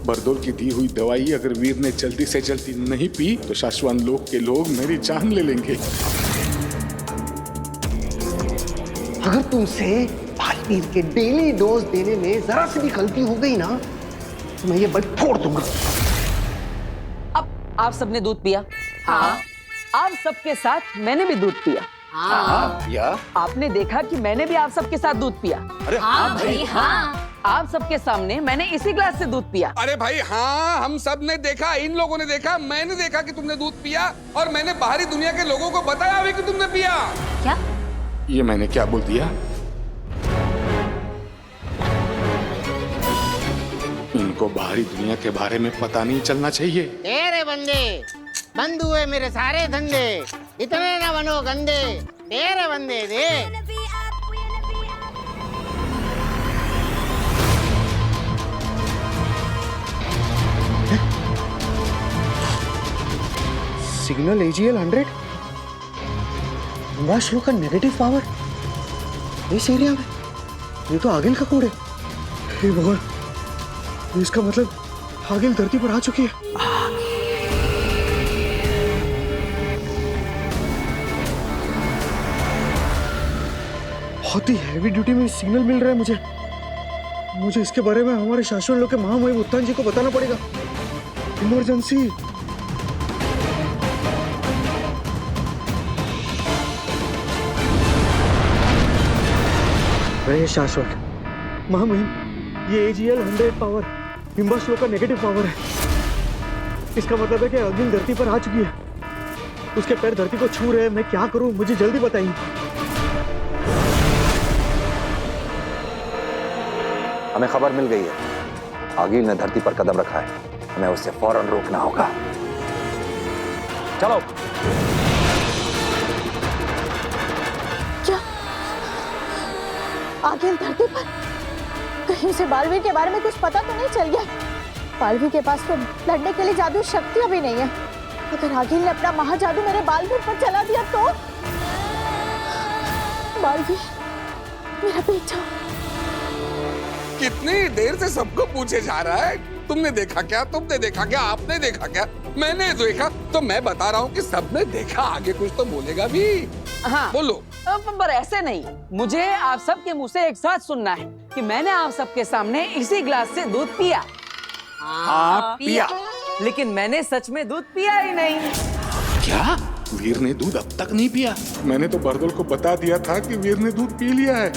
बरदोल की दी हुई दवाई अगर वीर ने जल्दी से जल्दी नहीं पी तो शाश्वत लोक के लोग मेरी जान ले लेंगे। अगर तुमसे वीर के डेली डोज देने में जरा सी भी गलती हो गई ना तो मैं ये बल फोड़ दूंगा। अब आप सबने दूध पिया? हाँ। आप सबके साथ मैंने भी दूध पिया। हाँ पिया। आपने देखा कि मैंने भी आप सबके साथ दूध पिया? अरे हाँ भाई हाँ। आप सबके सामने मैंने इसी ग्लास से दूध पिया। अरे भाई हाँ, हम सब ने देखा, इन लोगों ने देखा, मैंने देखा कि तुमने दूध पिया और मैंने बाहरी दुनिया के लोगों को बताया भी कि तुमने पिया। क्या? ये मैंने क्या बोल दिया? इनको बाहरी दुनिया के बारे में पता नहीं चलना चाहिए। तेरे बंदे बंद हुए मेरे सारे धंधे, इतने न बनो गंदे, तेरे बंदे दे। सिग्नल AGL 100 हिमाश्लो का नेगेटिव पावर इस एरिया में। ये तो आगिल का कोड है। हे भगवान, इसका मतलब आगिल धरती पर आ चुकी है। बहुत ही हैवी ड्यूटी में सिग्नल मिल रहा है मुझे इसके बारे में हमारे शाश्वत लोक के महामहिम उत्तान जी को बताना पड़ेगा। इमरजेंसी। अरे शाश्वत महामहिम, ये AGL 100 पावर हिम्बाश्लो का नेगेटिव पावर है। इसका मतलब है कि अग्नि धरती पर आ चुकी है। उसके पैर धरती को छू रहे हैं। मैं क्या करूं, मुझे जल्दी बताइए। हमें खबर मिल गई है, आगिल ने धरती पर कदम रखा है। हमें उससे फौरन रोकना होगा। चलो। क्या आगिल धरती पर? कहीं से बालवीर के बारे में कुछ पता तो नहीं चल गया? बालवीर के पास तो लड़ने के लिए जादू शक्तियां भी नहीं है। अगर आगिल ने अपना महाजादू मेरे बालवीर पर चला दिया तो? बालवीर, मेरा बेटा। कितनी देर से सबको पूछे जा रहा है, तुमने देखा क्या, तुमने देखा क्या, आपने देखा क्या? मैंने देखा तो मैं बता रहा हूँ कि सबने देखा। आगे कुछ तो बोलेगा भी। हाँ बोलो। पर ऐसे नहीं, मुझे आप सबके मुंह से एक साथ सुनना है कि मैंने आप सबके सामने इसी ग्लास से दूध पिया। हाँ पिया। लेकिन मैंने सच में दूध पिया ही नहीं। क्या? वीर ने दूध अब तक नहीं पिया? मैंने तो बरदोल को बता दिया था कि वीर ने दूध पी लिया है।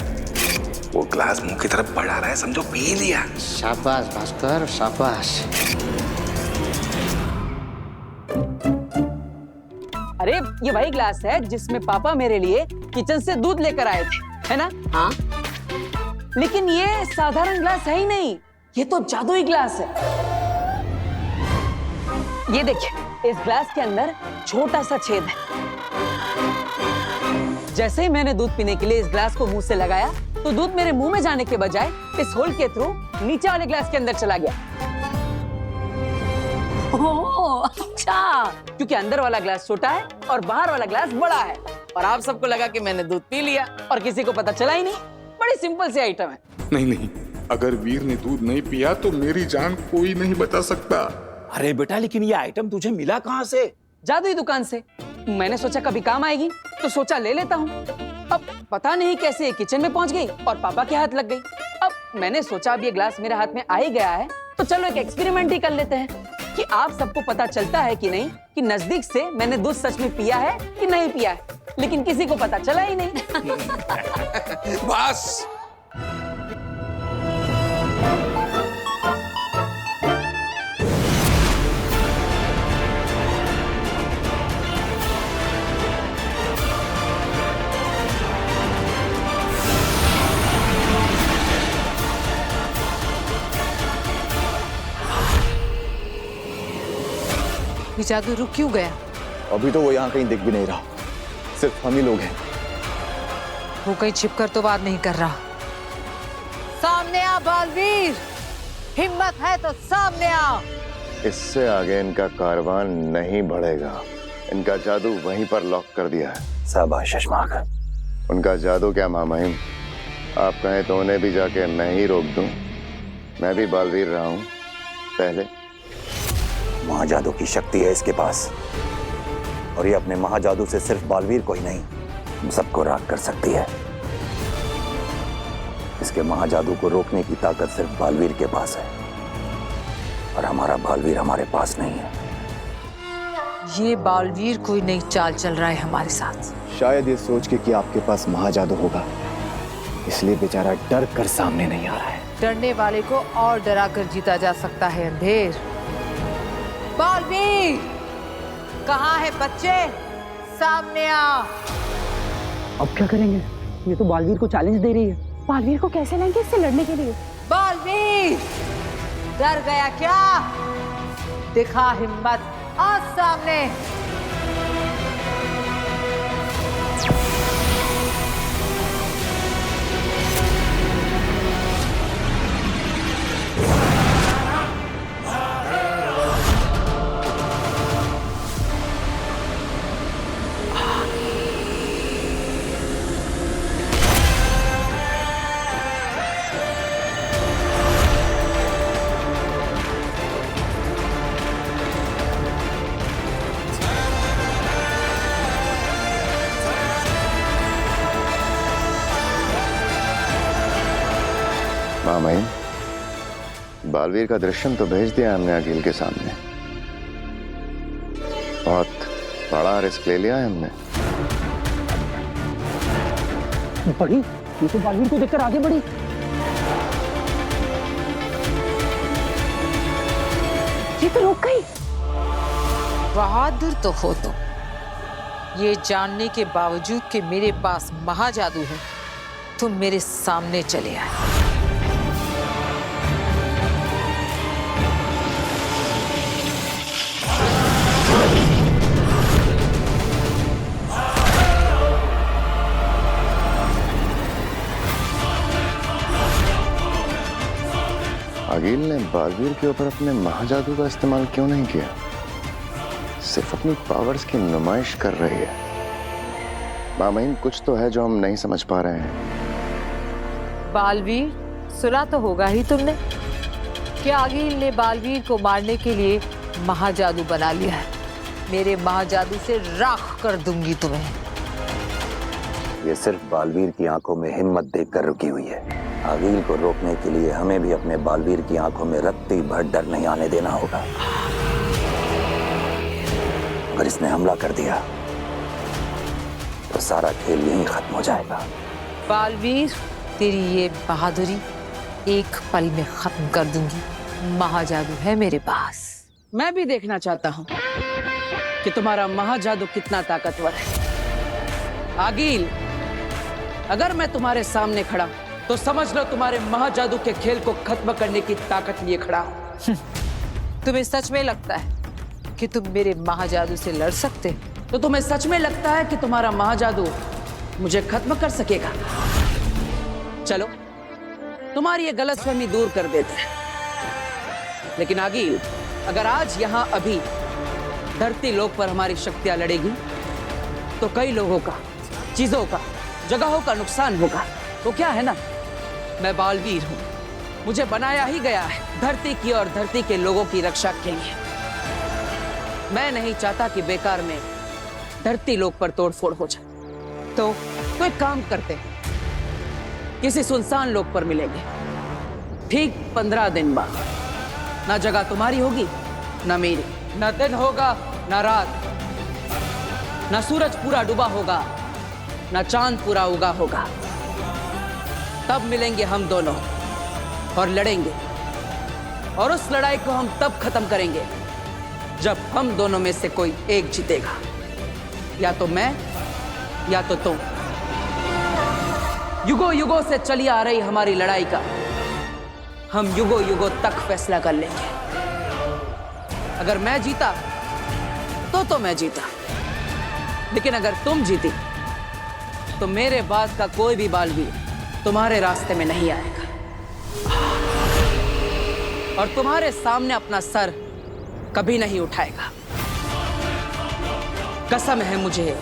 वो ग्लास मुंह की तरफ बढ़ा रहा है, समझो पी लिया। शाबाश भास्कर, शाबाश। अरे ये वही ग्लास है जिसमें पापा मेरे लिए किचन से दूध लेकर आए थे, है ना? हाँ। लेकिन ये साधारण ग्लास है ही नहीं, ये तो जादुई ग्लास है। ये देखिए, इस ग्लास के अंदर छोटा सा छेद है। जैसे ही मैंने दूध पीने के लिए इस ग्लास को मुंह से लगाया तो दूध मेरे मुंह में जाने के बजाय इस होल के थ्रू नीचे वाले ग्लास के अंदर चला गया। ओह, अच्छा। क्योंकि अंदर वाला ग्लास छोटा है और बाहर वाला ग्लास बड़ा है। और आप सबको लगा कि मैंने दूध पी लिया और किसी को पता चला ही नहीं। बड़ी सिंपल सी आइटम है। नहीं, अगर वीर ने दूध नहीं पिया तो मेरी जान कोई नहीं बचा सकता। अरे बेटा, लेकिन ये आइटम तुझे मिला कहाँ से? जादुई दुकान से। मैंने सोचा कभी काम आएगी तो सोचा ले लेता हूँ। अब पता नहीं कैसे ये किचन में पहुंच गई और पापा के हाथ लग गई। अब मैंने सोचा अब ये ग्लास मेरे हाथ में आ ही गया है तो चलो एक एक्सपेरिमेंट ही कर लेते हैं कि आप सबको पता चलता है कि नहीं कि नजदीक से मैंने दूध सच में पिया है कि नहीं पिया है। लेकिन किसी को पता चला ही नहीं। बस। ये जादू रुक क्यों गया? अभी तो वो यहाँ कहीं दिख भी नहीं रहा, सिर्फ हम ही लोग हैं। वो कहीं छिपकर तो बात नहीं कर रहा। सामने आ बालवीर, हिम्मत है तो सामने आ। इससे आगे इनका कारवां नहीं बढ़ेगा। इनका जादू वहीं पर लॉक कर दिया है। शाबाश शशमाक। उनका जादू क्या महामहिम, आप कहें तो उन्हें भी जाके मैं ही रोक दूं। मैं भी बालवीर रहा हूं, पहले महाजादू की शक्ति है इसके पास, और ये अपने महाजादू से सिर्फ बालवीर को ही नहीं, हम सबको राख कर सकती है। इसके महाजादू को रोकने की ताकत सिर्फ बालवीर के पास है, और हमारा बालवीर हमारे पास नहीं है। ये बालवीर कोई नई चाल चल रहा है हमारे साथ। शायद ये सोच के कि आपके पास महाजादू होगा, इसलिए बेचारा डर कर सामने नहीं आ रहा है। डरने वाले को और डरा कर जीता जा सकता है अंधेर। बालवीर कहाँ है बच्चे? सामने आ। अब क्या करेंगे? ये तो बालवीर को चैलेंज दे रही है। बालवीर को कैसे लेंगे इससे लड़ने के लिए? बालवीर डर गया क्या? दिखा हिम्मत, आ सामने। मामाइन, बालवीर का दृश्यम तो भेज दिया हमने अखिल के सामने। बहुत बड़ा रिस्क ले लिया है हमने। बढ़ी, ये तो बालवीर को देखकर आगे बढ़ी। ये तो रुक गई। बहादुर तो हो तुम, ये जानने के बावजूद कि मेरे पास महाजादू है, तुम मेरे सामने चले आए। अगील ने बालवीर के ऊपर अपने महाजादू का इस्तेमाल क्यों नहीं किया? सिर्फ अपनी पावर्स की नुमाइश कर रही है। मामाइन, कुछ तो है जो हम नहीं समझ पा रहे हैं। बालवीर, सुना तो होगा ही तुमने कि अगील ने बालवीर को मारने के लिए महाजादू बना लिया है। मेरे महाजादू से राख कर दूंगी तुम्हें। ये सिर्फ बालवीर की आंखों में हिम्मत देखकर रुकी हुई है। आगील को रोकने के लिए हमें भी अपने बालवीर की आंखों में रत्ती भर डर नहीं आने देना होगा। अगर इसने हमला कर दिया तो सारा खेल यहीं खत्म हो जाएगा। बालवीर, तेरी ये बहादुरी एक पल में खत्म कर दूंगी। महाजादू है मेरे पास। मैं भी देखना चाहता हूँ कि तुम्हारा महाजादू कितना ताकतवर है। आगील, अगर मैं तुम्हारे सामने खड़ा तो समझ लो तुम्हारे महाजादू के खेल को खत्म करने की ताकत लिए खड़ा हूं। तुम्हें सच में लगता है कि तुम मेरे महाजादू से लड़ सकते? तो तुम्हें सच में लगता है कि तुम्हारा महाजादू मुझे खत्म कर सकेगा? चलो, तुम्हारी ये गलतफहमी दूर कर देते हैं। लेकिन आगील, अगर आज यहां अभी धरती लोक पर हमारी शक्तियां लड़ेगी तो कई लोगों का, चीजों का, जगहों का नुकसान होगा। तो क्या है ना, मैं बालवीर हूं, मुझे बनाया ही गया है धरती की और धरती के लोगों की रक्षा के लिए। मैं नहीं चाहता कि बेकार में धरती लोक पर तोड़फोड़ हो जाए। तो एक काम करते हैं, किसी सुनसान लोक पर मिलेंगे ठीक 15 दिन बाद। ना जगह तुम्हारी होगी ना मेरी, ना दिन होगा ना रात, ना सूरज पूरा डूबा होगा ना चांद पूरा उगा होगा। तब मिलेंगे हम दोनों और लड़ेंगे, और उस लड़ाई को हम तब खत्म करेंगे जब हम दोनों में से कोई एक जीतेगा। या तो मैं या तो तुम। युगों युगों से चली आ रही हमारी लड़ाई का हम युगों युगों तक फैसला कर लेंगे। अगर मैं जीता तो मैं जीता, लेकिन अगर तुम जीती तो मेरे बाद का कोई भी बालवीर तुम्हारे रास्ते में नहीं आएगा और तुम्हारे सामने अपना सर कभी नहीं उठाएगा। कसम है मुझे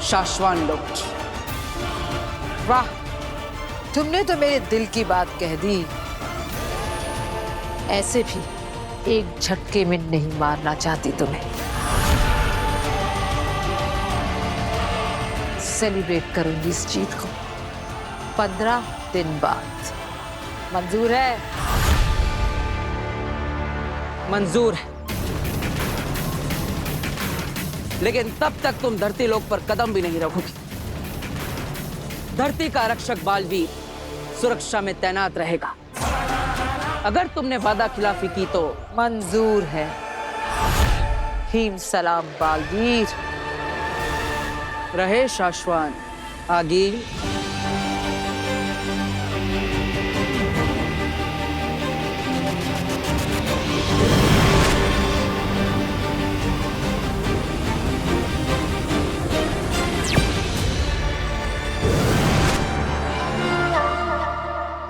शाश्वान लोक की। वाह, तुमने तो मेरे दिल की बात कह दी। ऐसे भी एक झटके में नहीं मारना चाहती तुम्हें। सेलिब्रेट करूंगी इस जीत को 15 दिन बाद। मंजूर है? मंजूर है, लेकिन तब तक तुम धरती लोक पर कदम भी नहीं रखोगी। धरती का रक्षक बालवीर सुरक्षा में तैनात रहेगा। अगर तुमने वादा खिलाफी की तो मंजूर है। हीम सलाम बालवीर। रहे शाश्वान आगील।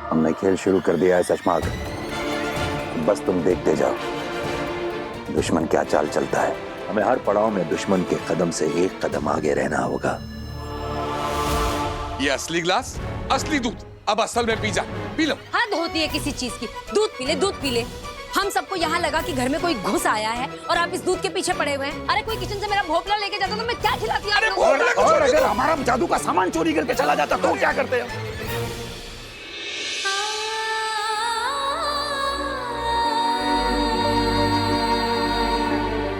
हमने खेल शुरू कर दिया है सशमाग, बस तुम देखते जाओ दुश्मन क्या चाल चलता है। हमें हर पड़ाव में दुश्मन के कदम से एक कदम आगे रहना होगा। ये असली ग्लास, असली दूध, अब असल में पी जा, पी लो। हद होती है किसी चीज की। दूध पी ले, दूध पी ले। हम सबको यहाँ लगा कि घर में कोई घुस आया है और आप इस दूध के पीछे पड़े हुए हैं। अरे कोई किचन से मेरा भोपला लेके जाता तो मैं क्या खिलाती? और अगर हमारा जादू का सामान चोरी करके चला जाता तो क्या करते हैं?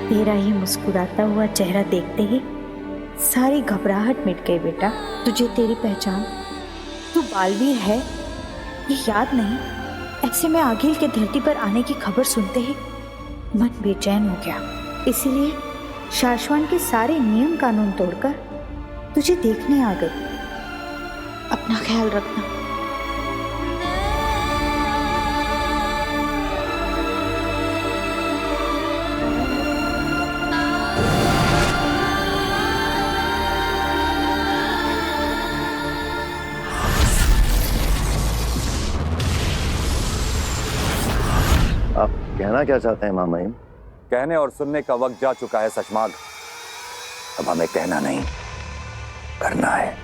तेरा ही मुस्कुराता हुआ चेहरा देखते ही सारी घबराहट मिट गई बेटा। तुझे तेरी पहचान, तू बालवीर है, ये याद नहीं? ऐसे में आगिल के धरती पर आने की खबर सुनते ही मन बेचैन हो गया। इसीलिए शाश्वान के सारे नियम कानून तोड़कर तुझे देखने आ गई। अपना ख्याल रखना। आप कहना क्या चाहते हैं मामाइन? कहने और सुनने का वक्त जा चुका है सशमाग। अब हमें कहना नहीं, करना है।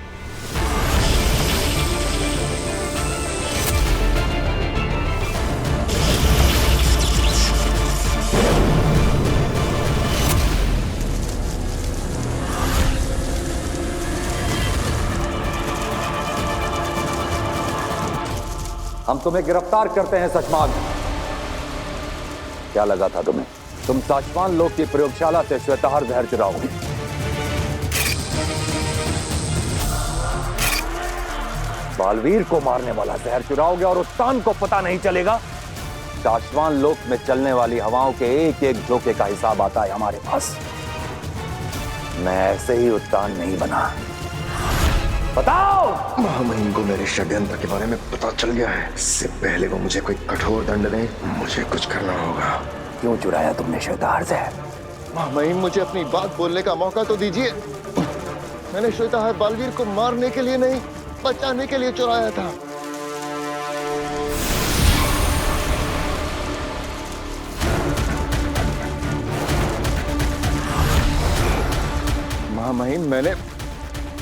हम तुम्हें गिरफ्तार करते हैं सशमाग। क्या लगा था तुम्हें? तुम साशवान लोक की प्रयोगशाला से श्वेताहार जहर चुराओगे। बालवीर को मारने वाला जहर चुराओगे और उत्तान को पता नहीं चलेगा। साशवान लोक में चलने वाली हवाओं के एक एक झोंके का हिसाब आता है हमारे पास। मैं ऐसे ही उत्तान नहीं बना। बताओ! महामहिम को मेरे षड्यंत्र के बारे में पता चल गया है। इससे पहले वो मुझे कोई कठोर दंड दे, मुझे कुछ करना होगा। क्यों चुराया तुमने श्वेताहार जहर? महामहिम मुझे अपनी बात बोलने का मौका तो दीजिए। मैंने श्वेताहार बालवीर को मारने के लिए नहीं, बचाने के लिए चुराया था। महामहिम मैंने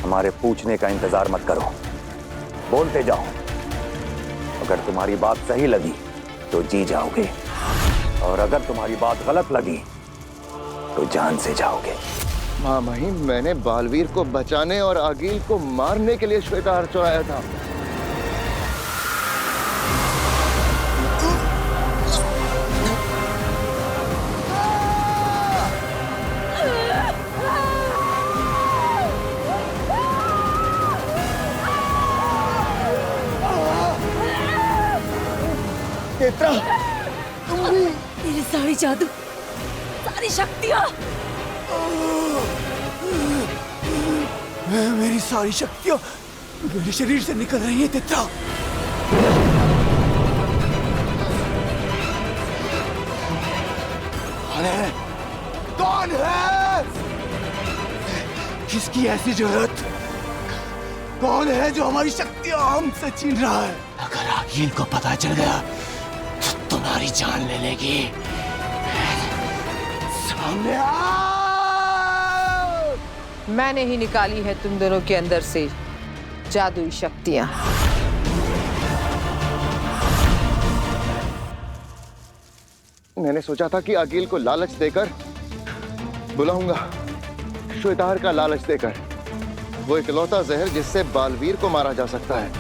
हमारे पूछने का इंतजार मत करो, बोलते जाओ। अगर तुम्हारी बात सही लगी तो जी जाओगे, और अगर तुम्हारी बात गलत लगी तो जान से जाओगे। महामहिम मैंने बालवीर को बचाने और आगील को मारने के लिए श्वेताहार चुराया था। मेरी सारी जादू, सारी शक्तियां, मेरी सारी शक्तियां मेरे शरीर से निकल रही है तेत्रा। कौन है? कौन है? किसकी ऐसी जरूरत? कौन है जो हमारी शक्तियां हमसे छीन रहा है? अगर आगील को पता चल गया तो तुम्हारी जान ले लेगी। सामने आ! मैंने ही निकाली है तुम दोनों के अंदर से जादुई शक्तियां। मैंने सोचा था कि अकील को लालच देकर बुलाऊंगा, श्वेताहार का लालच देकर। वो इकलौता जहर जिससे बालवीर को मारा जा सकता है।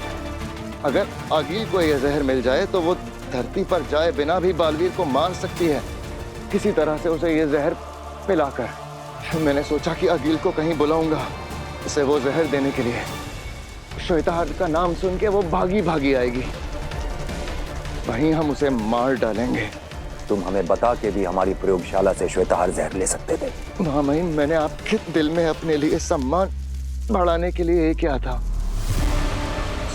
अगर अकील को यह जहर मिल जाए तो वो धरती पर जाए बिना भी बालवीर को मार सकती है, किसी तरह से उसे यह जहर पिलाकर। मैंने सोचा कि अकील को कहीं बुलाऊंगा उसे वो जहर देने के लिए। श्वेताहार का नाम सुन के वो भागी भागी आएगी, वहीं हम उसे मार डालेंगे। तुम हमें बता के भी हमारी प्रयोगशाला से श्वेताहार जहर ले सकते थे। महामहिम, मैंने आपके दिल में अपने लिए सम्मान बढ़ाने के लिए ये किया था।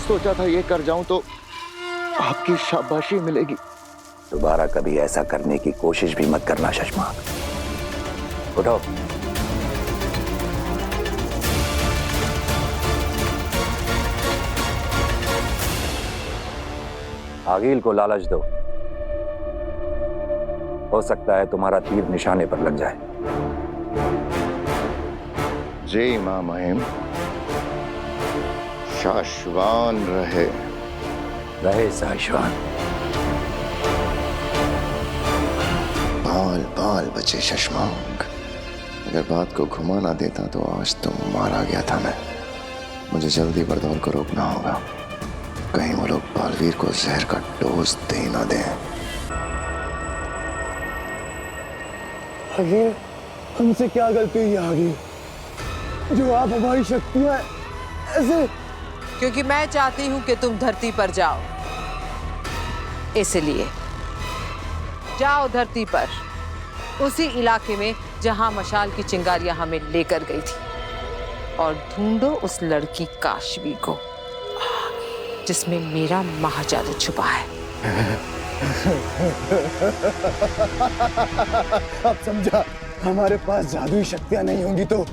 सोचा था ये कर जाऊं तो आपकी शाबाशी मिलेगी। दोबारा कभी ऐसा करने की कोशिश भी मत करना शशमाक। उठो। आगिल को लालच दो, हो सकता है तुम्हारा तीर निशाने पर लग जाए। जय मां महिम, शाश्वान रहे। रहे शाश्वान। बाल बाल बचे शशमांक। अगर बात को घुमा ना देता तो आज तो मारा गया था मैं। मुझे जल्दी बरदौल को रोकना होगा, कहीं वो लोग बालवीर को जहर का डोज दे ना दें। आगे हमसे क्या गलती हुई आगे जो आप हमारी शक्तियां ऐसे? क्योंकि मैं चाहती हूं कि तुम धरती पर जाओ, इसलिए जाओ धरती पर, उसी इलाके में जहां मशाल की चिंगारियां हमें लेकर गई थी, और ढूंढो उस लड़की काशवी को जिसमें मेरा महाजादू छुपा है। अब समझा, हमारे पास जादुई शक्तियां नहीं होंगी तो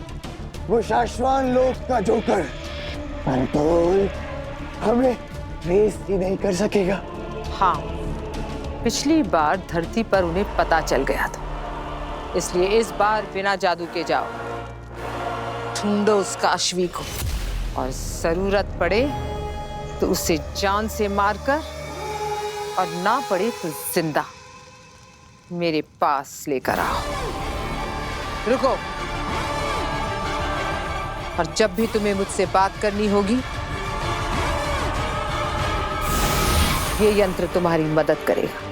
वो शाश्वान लोक का जोकर बरदौल हमें रेस ही नहीं कर सकेगा। हाँ, पिछली बार धरती पर उन्हें पता चल गया था, इसलिए इस बार बिना जादू के जाओ, ढूंढो उस काशवी को, और जरूरत पड़े तो उसे जान से मारकर, और ना पड़े तो जिंदा मेरे पास लेकर आओ। रुको, और जब भी तुम्हें मुझसे बात करनी होगी, ये यंत्र तुम्हारी मदद करेगा।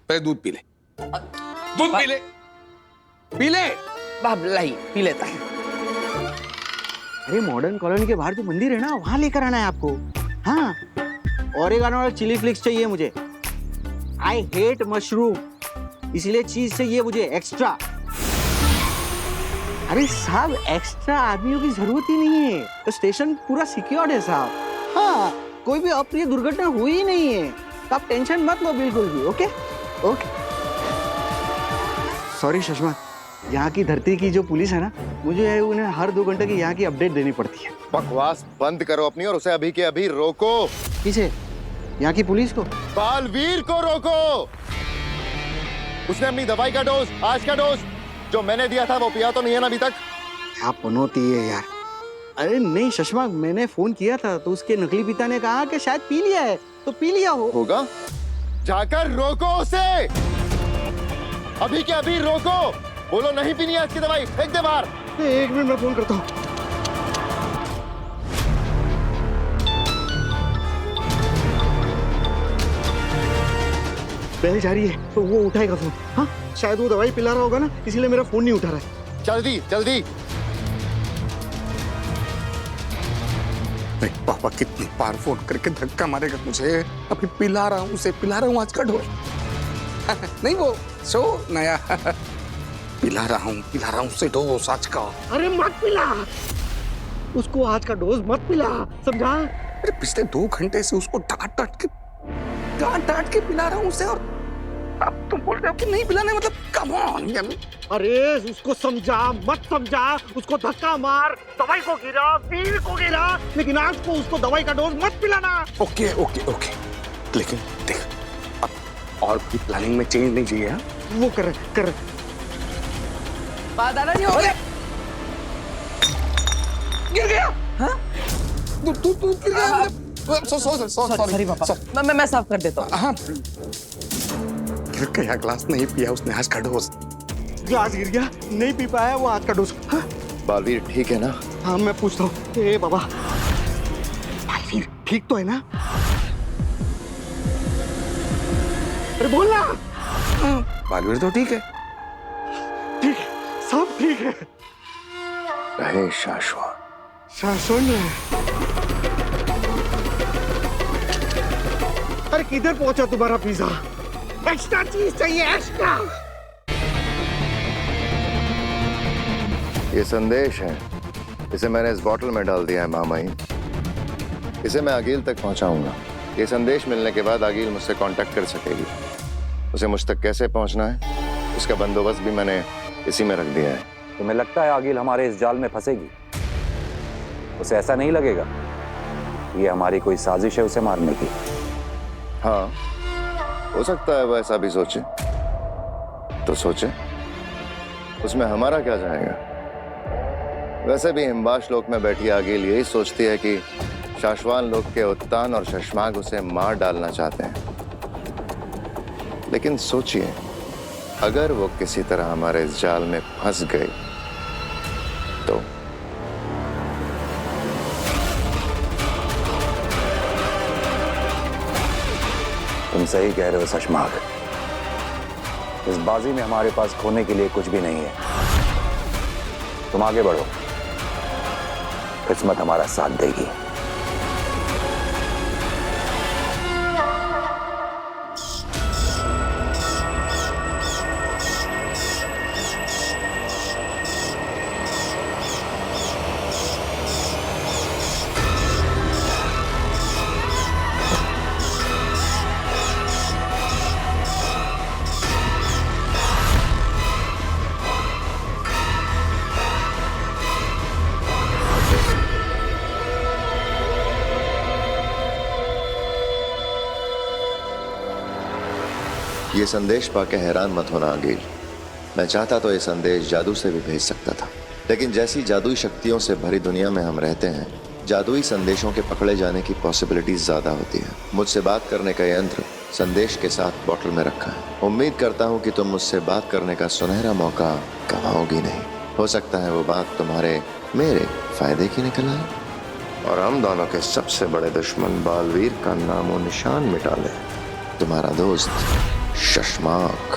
पे दूध पी ले, दूध पी ले, पी ले। लाई पी लेता है। अरे मॉडर्न कॉलोनी के बाहर जो मंदिर है ना, वहां लेकर आना है आपको। हाँ, ओरेगानो और चिली फ्लिक्स चाहिए मुझे। आई हेट मशरूम, इसलिए चीज चाहिए मुझे एक्स्ट्रा। अरे साहब, एक्स्ट्रा आदमियों की जरूरत ही नहीं है, तो स्टेशन पूरा सिक्योर्ड है साहब। हाँ, कोई भी अप्रिय दुर्घटना हुई ही नहीं है, तो आप टेंशन मत लो बिल्कुल भी। Okay okay. सॉरी सुषमा, यहाँ की धरती की जो पुलिस है ना, मुझे उन्हें हर 2 घंटे की यहाँ की अपडेट देनी पड़ती है। बकवास बंद करो अपनी और उसे अभी के अभी रोको। किसे? यहाँ की पुलिस को? बालवीर को रोको। उसने अपनी दवाई का डोज, आज का डोज जो मैंने दिया था, वो पिया तो नहीं है ना अभी तक? क्या पनौती है यार। अरे नहीं सुषमा, मैंने फोन किया था तो उसके नकली पिता ने कहा कि शायद पी लिया है, तो पी लिया होगा। जाकर रोको उसे, अभी के अभी रोको। बोलो नहीं पीनी है आज की दवाई, फेंक दे बाहर। 1 मिनट में फोन करता हूँ। पहले जा रही है तो वो उठाएगा फोन। हाँ, शायद वो दवाई पिला रहा होगा ना, इसीलिए मेरा फोन नहीं उठा रहा है। जल्दी जल्दी। पापा कितनी बार फोन करके धक्का मारेगा मुझे। अभी पिला रहा हूँ, उसे पिला रहा हूँ आज का डोज। नहीं वो सो नया पिला रहा हूँ उसे डोज आज का। अरे मत पिला उसको, आज का डोज मत पिला, समझा? अरे पिछले 2 घंटे से उसको डांट डांट के पिला रहा हूँ उसे, और अब तुम बोल रहे हो कि नहीं पिलाने, मतलब कम ऑन यम्मी। अरे उसको समझा मत समझा, उसको धक्का मार, दवाई को गिरा, वीर को गिरा, लेकिन आज को उसको दवाई का डोज मत पिलाना। ओके ओके ओके, लेकिन देख, अब और भी प्लानिंग में चेंज नहीं चाहिए। हाँ? वो कर दादाजी हो गए। गिर गया। हाँ? तू गिर गया। सॉरी पापा। मैं साफ कर देता हूँ। हाँ, गिर गया, ग्लास नहीं पिया उसने आज का डोज। ग्लास गिर गया, नहीं पी पाया वो आज का डोज। हाँ? बालवीर ठीक है ना? हाँ मैं पूछता हूँ। ए बाबा, बालवीर ठीक तो है ना? अरे बोलना। बालवीर तो ठीक है। ठीक, सब ठीक है। रहे शाश्वत। शासन है। अरे किधर पहुंचा तुम्हारा पिज्जा? एक्स्ट्रा चीज चाहिए, एक्स्ट्रा। ये संदेश है, इसे मैंने इस बोतल में डाल दिया है मामाई। इसे मैं आगिल तक पहुंचाऊंगा। ये संदेश मिलने के बाद आगिल मुझसे कांटेक्ट कर सकेगी। उसे मुझ तक कैसे पहुंचना है, इसका बंदोबस्त भी मैंने इसी में रख दिया है। तुम्हें लगता है आगिल हमारे इस जाल में फंसेगी? उसे ऐसा नहीं लगेगा ये हमारी कोई साजिश है उसे मारने की? हाँ, हो सकता है वो ऐसा भी सोचे, तो सोचे, उसमें हमारा क्या जाएगा। वैसे भी हिमवाश लोक में बैठी आगिल यही सोचती है कि शाश्वान लोक के उत्तान और शशमाग उसे मार डालना चाहते हैं। लेकिन सोचिए, अगर वो किसी तरह हमारे इस जाल में फंस गए तो तुम सही कह रहे हो शशमाग। इस बाजी में हमारे पास खोने के लिए कुछ भी नहीं है। तुम आगे बढ़ो, किस्मत हमारा साथ देगी। ये संदेश पाके हैरान मत होना आगिल। मैं चाहता तो ये संदेश जादू से भी भेज सकता था, लेकिन जैसी जादुई शक्तियों से भरी दुनिया में हम रहते हैं, जादुई संदेशों के पकड़े जाने की पॉसिबिलिटीज ज्यादा होती है। मुझसे बात करने का यंत्र संदेश के साथ बोतल में रखा है। उम्मीद करता हूँ कि तुम मुझसे बात करने का सुनहरा मौका गंवाओगी नहीं। हो सकता है वो बात तुम्हारे मेरे फायदे की निकल आए और हम दोनों के सबसे बड़े दुश्मन बालवीर का नामो निशान मिटा ले। तुम्हारा दोस्त शशमाक।